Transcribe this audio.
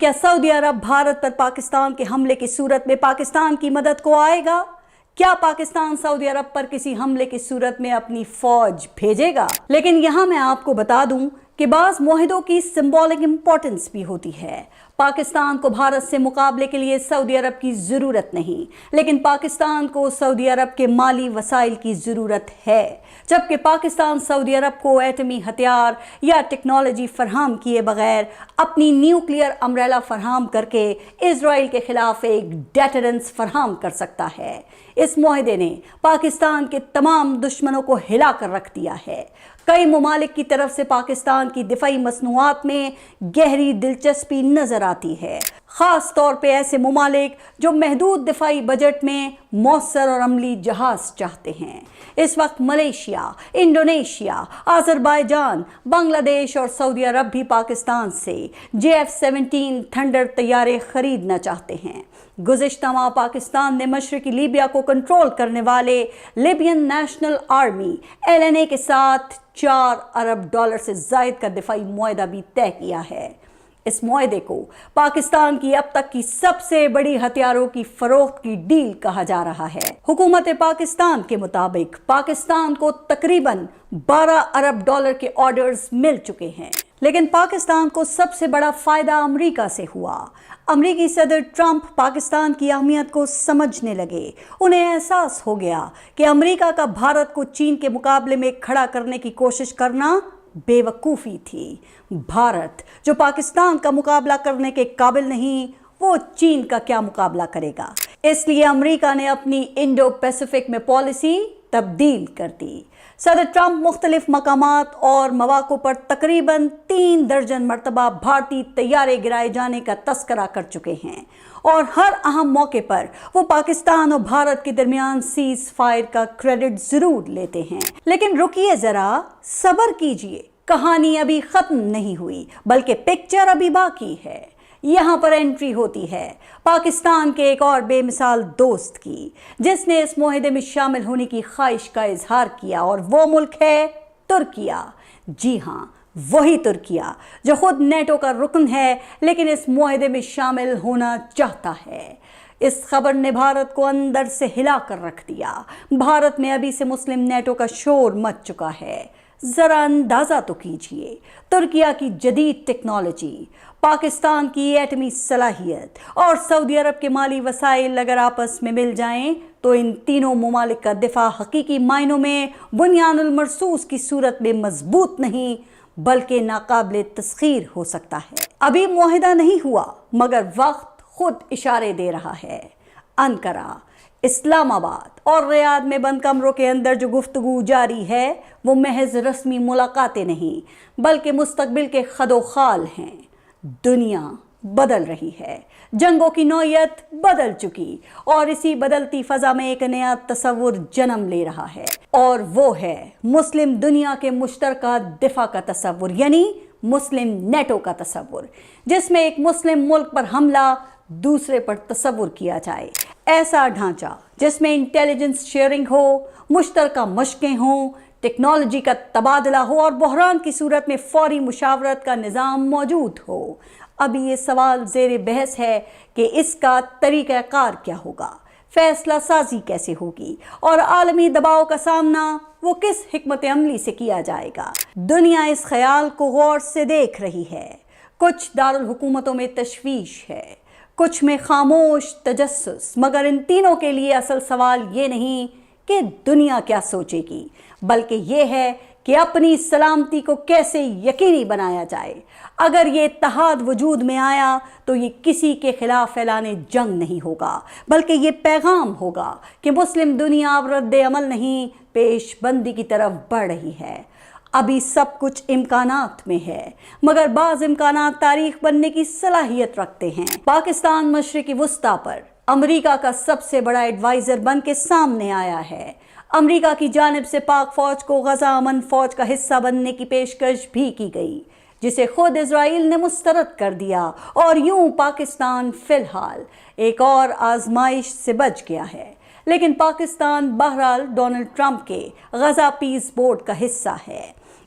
کیا سعودی عرب بھارت پر پاکستان کے حملے کی صورت میں پاکستان کی مدد کو آئے گا؟ کیا پاکستان سعودی عرب پر کسی حملے کی صورت میں اپنی فوج بھیجے گا؟ لیکن یہاں میں آپ کو بتا دوں کہ بعض معاہدوں کی سمبولک امپورٹنس بھی ہوتی ہے۔ پاکستان کو بھارت سے مقابلے کے لیے سعودی عرب کی ضرورت نہیں، لیکن پاکستان کو سعودی عرب کے مالی وسائل کی ضرورت ہے۔ جبکہ پاکستان سعودی عرب کو ایٹمی ہتھیار یا ٹیکنالوجی فراہم کیے بغیر اپنی نیوکلیئر امبریلا فراہم کر کے اسرائیل کے خلاف ایک ڈیٹرنس فراہم کر سکتا ہے۔ اس معاہدے نے پاکستان کے تمام دشمنوں کو ہلا کر رکھ دیا ہے۔ کئی ممالک کی طرف سے پاکستان کی دفاعی مصنوعات میں گہری دلچسپی نظر آتی ہے، خاص طور پہ ایسے ممالک جو محدود دفاعی بجٹ میں مؤثر اور عملی جہاز چاہتے ہیں۔ اس وقت ملیشیا، انڈونیشیا، آذربائیجان، بنگلہ دیش اور سعودی عرب بھی پاکستان سے JF-17 تھنڈر طیارے خریدنا چاہتے ہیں۔ گزشتہ ماہ پاکستان نے مشرقی لیبیا کو کنٹرول کرنے والے لیبین نیشنل آرمی LNA کے ساتھ $4 ارب سے زائد کا دفاعی معاہدہ بھی طے کیا ہے۔ اس معاہدے کو پاکستان کی اب تک کی سب سے بڑی ہتھیاروں کی فروخت کی ڈیل کہا جا رہا ہے۔ حکومت پاکستان کے مطابق پاکستان کو تقریباً $12 ارب کے آرڈرز مل چکے ہیں، لیکن پاکستان کو سب سے بڑا فائدہ امریکہ سے ہوا۔ امریکی صدر ٹرمپ پاکستان کی اہمیت کو سمجھنے لگے۔ انہیں احساس ہو گیا کہ امریکہ کا بھارت کو چین کے مقابلے میں کھڑا کرنے کی کوشش کرنا بے وقوفی تھی۔ بھارت جو پاکستان کا مقابلہ کرنے کے قابل نہیں، وہ چین کا کیا مقابلہ کرے گا؟ اس لیے امریکہ نے اپنی انڈو پیسیفک میں پالیسی تبدیل کر دی۔ صدر ٹرمپ مختلف مقامات اور مواقع پر تقریباً 3 درجن مرتبہ بھارتی طیارے گرائے جانے کا تذکرہ کر چکے ہیں، اور ہر اہم موقع پر وہ پاکستان اور بھارت کے درمیان سیز فائر کا کریڈٹ ضرور لیتے ہیں۔ لیکن رکیے ذرا، صبر کیجئے، کہانی ابھی ختم نہیں ہوئی، بلکہ پکچر ابھی باقی ہے۔ یہاں پر انٹری ہوتی ہے پاکستان کے ایک اور بے مثال دوست کی، جس نے اس معاہدے میں شامل ہونے کی خواہش کا اظہار کیا، اور وہ ملک ہے ترکیہ۔ جی ہاں، وہی ترکیہ جو خود نیٹو کا رکن ہے، لیکن اس معاہدے میں شامل ہونا چاہتا ہے۔ اس خبر نے بھارت کو اندر سے ہلا کر رکھ دیا۔ بھارت میں ابھی سے مسلم نیٹو کا شور مچ چکا ہے۔ ذرا اندازہ تو کیجئے، ترکیہ کی جدید ٹیکنالوجی، پاکستان کی ایٹمی صلاحیت اور سعودی عرب کے مالی وسائل اگر آپس میں مل جائیں تو ان تینوں ممالک کا دفاع حقیقی معنوں میں بنیان المرصوص کی صورت میں مضبوط نہیں بلکہ ناقابل تسخیر ہو سکتا ہے۔ ابھی معاہدہ نہیں ہوا، مگر وقت خود اشارے دے رہا ہے۔ انقرہ، اسلام آباد اور ریاض میں بند کمروں کے اندر جو گفتگو جاری ہے، وہ محض رسمی ملاقاتیں نہیں بلکہ مستقبل کے خد و خال ہیں۔ دنیا بدل رہی ہے، جنگوں کی نوعیت بدل چکی، اور اسی بدلتی فضا میں ایک نیا تصور جنم لے رہا ہے، اور وہ ہے مسلم دنیا کے مشترکہ دفاع کا تصور، یعنی مسلم نیٹو کا تصور، جس میں ایک مسلم ملک پر حملہ دوسرے پر تصور کیا جائے۔ ایسا ڈھانچہ جس میں انٹیلیجنس شیئرنگ ہو، مشترکہ مشقیں ہوں، ٹیکنالوجی کا تبادلہ ہو، اور بحران کی صورت میں فوری مشاورت کا نظام موجود ہو۔ ابھی یہ سوال زیر بحث ہے کہ اس کا طریقہ کار کیا ہوگا، فیصلہ سازی کیسے ہوگی، اور عالمی دباؤ کا سامنا وہ کس حکمت عملی سے کیا جائے گا۔ دنیا اس خیال کو غور سے دیکھ رہی ہے۔ کچھ دارالحکومتوں میں تشویش ہے، کچھ میں خاموش تجسس، مگر ان تینوں کے لیے اصل سوال یہ نہیں کہ دنیا کیا سوچے گی، بلکہ یہ ہے کہ اپنی سلامتی کو کیسے یقینی بنایا جائے۔ اگر یہ اتحاد وجود میں آیا تو یہ کسی کے خلاف اعلان جنگ نہیں ہوگا، بلکہ یہ پیغام ہوگا کہ مسلم دنیا اب رد عمل نہیں، پیش بندی کی طرف بڑھ رہی ہے۔ ابھی سب کچھ امکانات میں ہے، مگر بعض امکانات تاریخ بننے کی صلاحیت رکھتے ہیں۔ پاکستان مشرقی وسطی پر امریکہ کا سب سے بڑا ایڈوائزر بن کے سامنے آیا ہے۔ امریکہ کی جانب سے پاک فوج کو غزہ امن فوج کا حصہ بننے کی پیشکش بھی کی گئی، جسے خود اسرائیل نے مسترد کر دیا، اور یوں پاکستان فی الحال ایک اور آزمائش سے بچ گیا ہے۔ لیکن پاکستان بہرحال ڈونلڈ ٹرمپ کے غزہ پیس بورڈ کا حصہ ہے۔